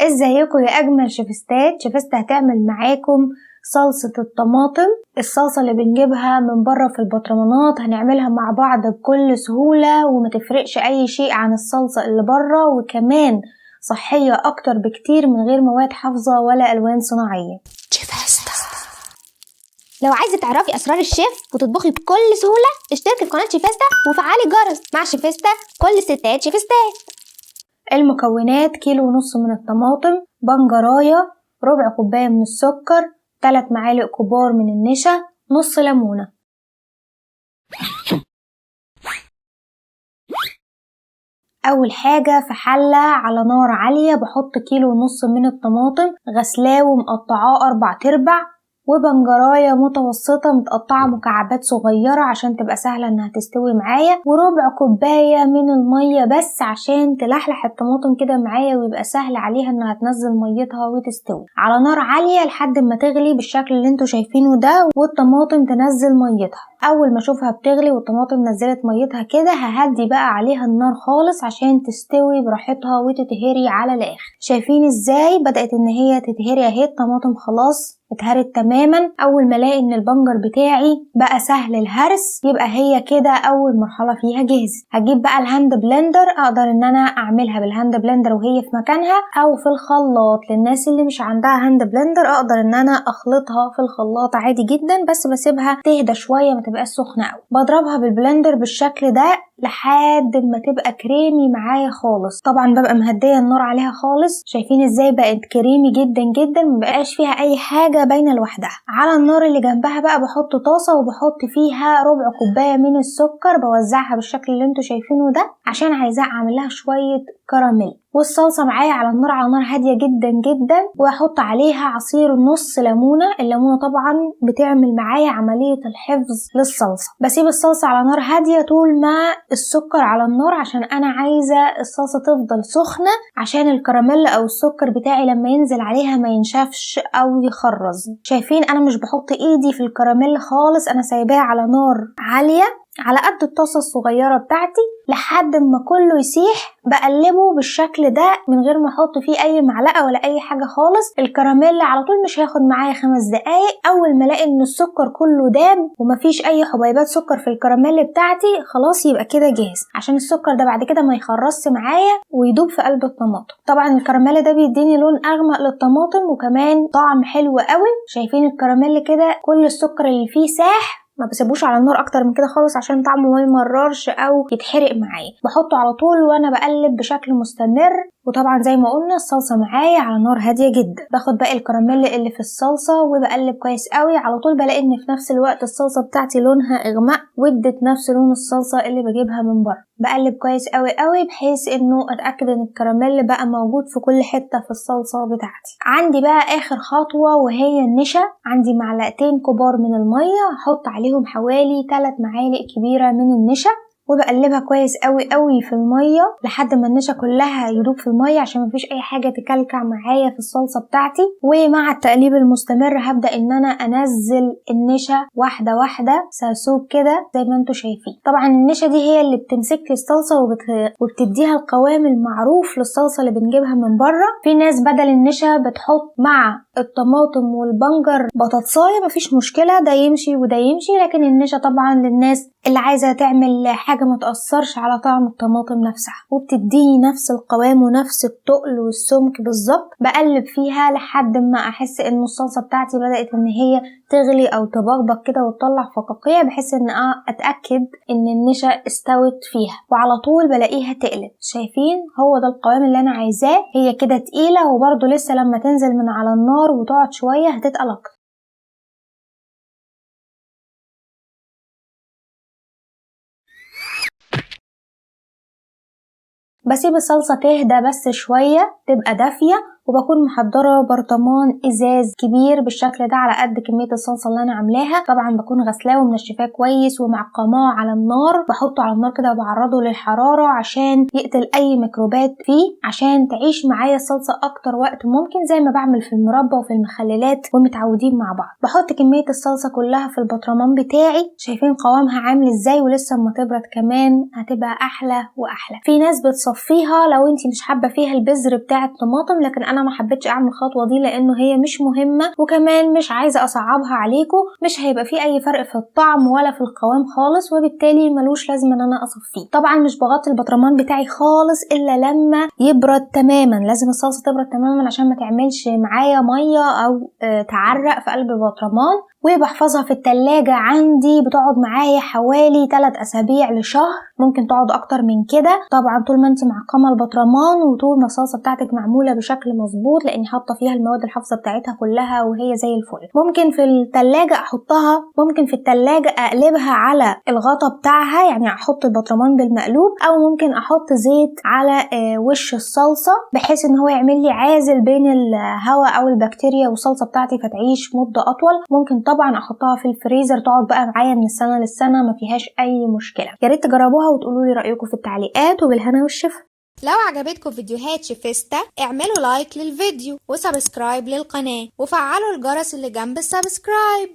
ازيكم يا اجمل شيفستات. شيفست هتعمل معاكم صلصة الطماطم، الصلصة اللي بنجيبها من بره في البطرمانات. هنعملها مع بعض بكل سهولة وما تفرقش اي شيء عن الصلصة اللي بره، وكمان صحية اكتر بكتير من غير مواد حافظة ولا الوان صناعية. لو عايزة تعرفي أسرار الشيف وتطبخي بكل سهولة، اشتركي في قناة شيفستا وفعلي الجرس. مع شيفستا كل الستات شيفستات. المكونات: كيلو ونص من الطماطم، بنجراية، ربع كوباية من السكر، 3 معالق كبار من النشا، نص ليمونة. أول حاجة في حلة على نار عالية بحط كيلو ونص من الطماطم غسلاه ومقطعاه 4/4، وبنجراية متوسطة متقطعة مكعبات صغيرة عشان تبقى سهلة انها تستوي معايا، وربع كوباية من المية بس عشان تلحلح الطماطم كده معايا ويبقى سهل عليها انها تنزل ميتها وتستوي على نار عالية لحد ما تغلي بالشكل اللي انتوا شايفينه ده، والطماطم تنزل ميتها. اول ما اشوفها بتغلي والطماطم نزلت ميتها كده ههدي بقى عليها النار خالص عشان تستوي براحتها وتتهري على الاخر. شايفين ازاي بدأت ان هي تتهري اهي، الطماطم خلاص اتهرت تماما. اول ما الاقي ان البنجر بتاعي بقى سهل الهرس يبقى هي كده اول مرحله فيها جاهزه. هجيب بقى الهاند بلندر، اقدر ان انا اعملها بالهاند بلندر وهي في مكانها او في الخلاط. للناس اللي مش عندها هاند بلندر اقدر ان انا اخلطها في الخلاط عادي جدا، بس بسيبها تهدى شويه ما تبقاش سخنه قوي. بضربها بالبلندر بالشكل ده لحد ما تبقى كريمي معايا خالص. طبعا ببقى مهديه النار عليها خالص. شايفين ازاي بقت كريمي جدا جدا، مبقاش فيها اي حاجه باينه لوحدها. على النار اللي جنبها بقى بحط طاسه وبحط فيها ربع كوبايه من السكر، بوزعها بالشكل اللي انتوا شايفينه ده عشان عايزاه اعمل لها شويه كراميل. والصلصه معايا على النار هاديه جدا جدا، واحط عليها عصير نص ليمونه. الليمونه طبعا بتعمل معايا عمليه الحفظ للصلصه. بسيب الصلصه على نار هاديه طول ما السكر على النار عشان انا عايزه الصلصه تفضل سخنه عشان الكراميل او السكر بتاعي لما ينزل عليها ما ينشفش او يخرز. شايفين انا مش بحط ايدي في الكراميل خالص، انا سايباها على نار عاليه على قد الطاسه الصغيره بتاعتي لحد ما كله يسيح. بقلبه بالشكل ده من غير ما احط فيه اي معلقه ولا اي حاجه خالص. الكراميل على طول مش هياخد معايا 5 دقايق. اول ما الاقي ان السكر كله داب ومفيش اي حبيبات سكر في الكراميل بتاعتي خلاص يبقى كده جاهز، عشان السكر ده بعد كده ما يخرصش معايا ويدوب في قلب الطماطم. طبعا الكراميل ده بيديني لون اغمق للطماطم وكمان طعم حلو قوي. شايفين الكراميل كده كل السكر اللي فيه ساح، ما بسيبوش على النار اكتر من كده خالص عشان طعمه ما يمررش او يتحرق معايا. بحطه على طول وانا بقلب بشكل مستمر. وطبعا زي ما قلنا الصلصه معايا على نار هاديه جدا. باخد باقي الكراميل اللي في الصلصه وبقلب كويس قوي. على طول بلاقي ان في نفس الوقت الصلصه بتاعتي لونها اغمق وادت نفس لون الصلصه اللي بجيبها من بره. بقلب كويس قوي قوي بحيث انه اتاكد ان الكراميل بقى موجود في كل حته في الصلصه بتاعتي. عندي بقى اخر خطوه وهي النشا. عندي معلقتين كبار من الميه، هحط عليهم حوالي 3 معالق كبيره من النشا وبقلبها كويس قوي قوي في الميه لحد ما النشا كلها يدوب في الميه عشان مفيش اي حاجه تكلكع معايا في الصلصه بتاعتي. ومع التقليب المستمر هبدا ان انا انزل النشا واحده واحده سرسوب كده زي ما انتوا شايفين. طبعا النشا دي هي اللي بتمسك لي الصلصه وبتديها القوام المعروف للصلصه اللي بنجيبها من بره. في ناس بدل النشا بتحط مع الطماطم والبنجر بطاطسايه، مفيش مشكله، ده يمشي وده يمشي، لكن النشا طبعا للناس اللي عايزه تعمل حاجه ما تاثرش على طعم الطماطم نفسها وبتديني نفس القوام ونفس التقل والسمك بالظبط. بقلب فيها لحد ما احس ان الصلصه بتاعتي بدات ان هي تغلي او تبقبق كده وتطلع فقاقيع، بحيث ان اتاكد ان النشا استوت فيها. وعلى طول بلاقيها تقلب. شايفين هو ده القوام اللي انا عايزاه. هي كده تقيله وبرده لسه لما تنزل من على النار وتقعد شويه هتتقل اكتر. بسيب الصلصة تهدى بس شوية تبقى دافية وبكون محضرة برطمان ازاز كبير بالشكل ده على قد كمية الصلصة اللي انا عاملاها. طبعا بكون غسلاه ومنشفاه كويس ومعقماه على النار، بحطه على النار كده وبعرضه للحرارة عشان يقتل اي ميكروبات فيه، عشان تعيش معايا الصلصة اكتر وقت ممكن، زي ما بعمل في المربى وفي المخللات ومتعودين مع بعض. بحط كمية الصلصة كلها في البطرمان بتاعي. شايفين قوامها عامل ازاي؟ ولسه اما تبرد كمان هتبقى احلى واحلى. في ناس بتصفيها لو انتي مش حابة فيها البذر بتاع الطماطم، لكن انا ما حبيتش اعمل الخطوة دي لانه هي مش مهمة، وكمان مش عايزة اصعبها عليكم. مش هيبقى فيه اي فرق في الطعم ولا في القوام خالص، وبالتالي ملوش لازمة ان انا اصفيه. طبعا مش بغطي البطرمان بتاعي خالص الا لما يبرد تماما. لازم الصلصة تبرد تماما عشان ما تعملش معايا مية او تعرق في قلب البطرمان. وبحفظها في التلاجة عندي، بتقعد معايا حوالي 3 أسابيع لشهر، ممكن تقعد اكتر من كده. طبعا طول ما انت معقمة البطرمان وطول ما الصلصة بتاعتك معمولة بشكل مظبوط، لاني حاطة فيها المواد الحافظة بتاعتها كلها وهي زي الفل. ممكن في التلاجة احطها، ممكن في التلاجة اقلبها على الغطا بتاعها، يعني احط البطرمان بالمقلوب، او ممكن احط زيت على وش الصلصة بحيث ان هو يعمل لي عازل بين الهواء او البكتيريا والصلصة بتاعتي فتعيش مدة اطول. ممكن طبعا احطها في الفريزر تقعد بقى معايا من السنة للسنة ما فيهاش اي مشكلة. يا ريت تجربوها وتقولوا لي رأيكم في التعليقات، وبالهنا والشفا. لو عجبتكم فيديوهات شيفيستا اعملوا لايك للفيديو وسبسكرايب للقناة وفعلوا الجرس اللي جنب السبسكرايب.